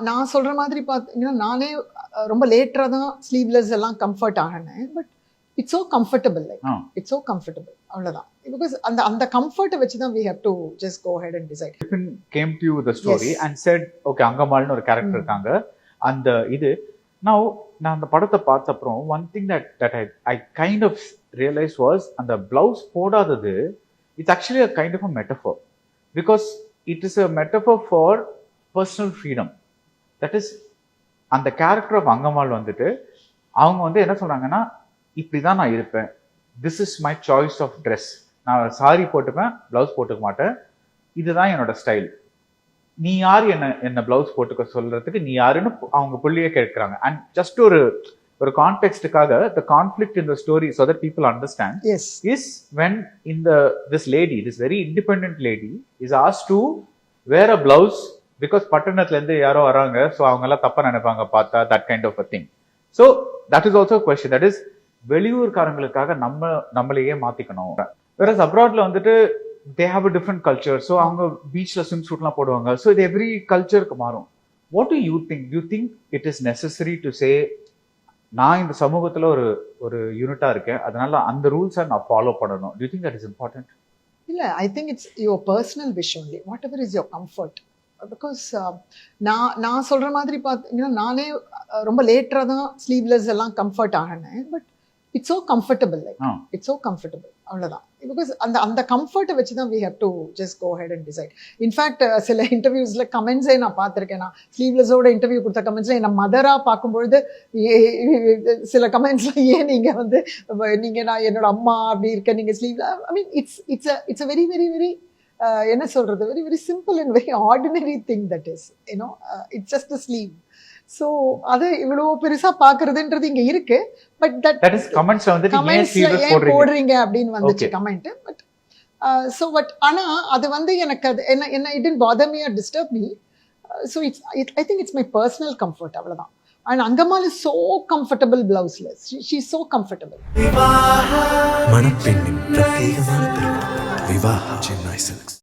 நான் சொல்ற மாதிரி பார்த்தீங்கன்னா, நானே ரொம்ப லேட்டரா தான் ஸ்லீவ்லெஸ் எல்லாம் கம்ஃபர்ட் ஆகினேன். But it's so comfortable, it's so comfortable, அவ்வளவுதான். பிகாஸ் அந்த கம்ஃபர்ட்டை வச்சு தான் we have to just go ahead and decide. Vipin came to you with the story and said, okay, அங்கம்மாள்னு ஒரு கேரக்டர் இருக்காங்க. அந்த இது now நான் அந்த படத்தை பார்த்த அப்புறம் one thing that I kind of realized was அந்த blouse போடாதது it's actually a kind of a metaphor because it is a metaphor for personal freedom. That is அந்த கேரக்டர் ஆஃப் அங்கம்மாள் வந்துட்டு அவங்க வந்து என்ன சொல்றாங்கன்னா, இப்படிதான் நான் இருப்பேன், this is my choice of dress, நான் சாரி போட்டுப்பேன், பிளவுஸ் போட்டுக்க மாட்டேன், இதுதான் என்னோட ஸ்டைல், நீ யார் என்ன பிளவுஸ் போட்டுக்க சொல்றதுக்கு, நீ யாருன்னு அவங்க புள்ளியே கேட்கிறாங்க. அண்ட் ஜஸ்ட் ஒரு கான்டெக்ஸ்டுக்காக the conflict in the story so that people understand is when this lady, this very independent lady is asked to wear a blouse because பட்டணத்துல இருந்து யாரோ வராங்க, ஸோ அவங்க எல்லாம் தப்பா நினைப்பாங்க பார்த்தா, that kind of a thing. So that is also a question, that is வெளியூர்காரங்களுக்காக நம்மளையே மாத்திக்கணும். whereas abroadல வந்துட்டு they have a different culture, so அவங்க பீச்ல ஸ்விம் சூட்லாம் போடுவாங்க, ஸோ இது எவ்ரி கல்ச்சருக்கு மாறும். what do you think? Do you think it is necessary to say நான் இந்த சமூகத்துல ஒரு யூனிட்டா இருக்கேன், அதனால அந்த ரூல்ஸை நான் ஃபாலோ பண்ணணும்? Do you think that is important? இல்ல, I think it's your personal wish only, whatever is your comfort. Because நான் சொல்ற மாதிரி பார்த்தீங்கன்னா, நானே ரொம்ப லேட்டரா தான் ஸ்லீவ்லெஸ் எல்லாம் கம்ஃபர்ட் ஆகினேன். But it's so comfortable, it's so comfortable, அவ்வளவுதான். பிகாஸ் அந்த கம்ஃபர்ட்டை வச்சு தான் we have to just go ahead and decide. In fact சில இன்டர்வியூஸ்ல கமெண்ட்ஸே நான் பார்த்துருக்கேன். நான் ஸ்லீவ்லெஸோட இன்டர்வியூ கொடுத்த கமெண்ட்ஸ்ல என்ன மதரா பார்க்கும்பொழுது சில கமெண்ட்ஸ்ல ஏன் நீங்க நான் என்னோட அம்மா அப்படி இருக்க, நீங்க ஸ்லீவ்ல, I mean it's a very very very என்ன சொல்றது, very very simple and very ordinary thing that is, you know, it's just a sleeve. So அது இவ்வளவு பெருசா பாக்குறதுன்றது இங்க இருக்கு. பட் that is கமெண்ட்ஸ்ல வந்து ஏன் போடுறீங்க அப்படின்னு வந்துச்சு கமெண்ட். பட் ஸோ பட் ஆனா அது வந்து எனக்கு அது என்ன it didn't bother me or disturb me. So I think it's my personal comfort, அவ்வளவுதான். And Angammal is so comfortable blouseless. She's so comfortable. மணப்பெண்ணின் பிரத்யேகமான திருமணம் விவாஹா சென்னை சில்க்ஸ்.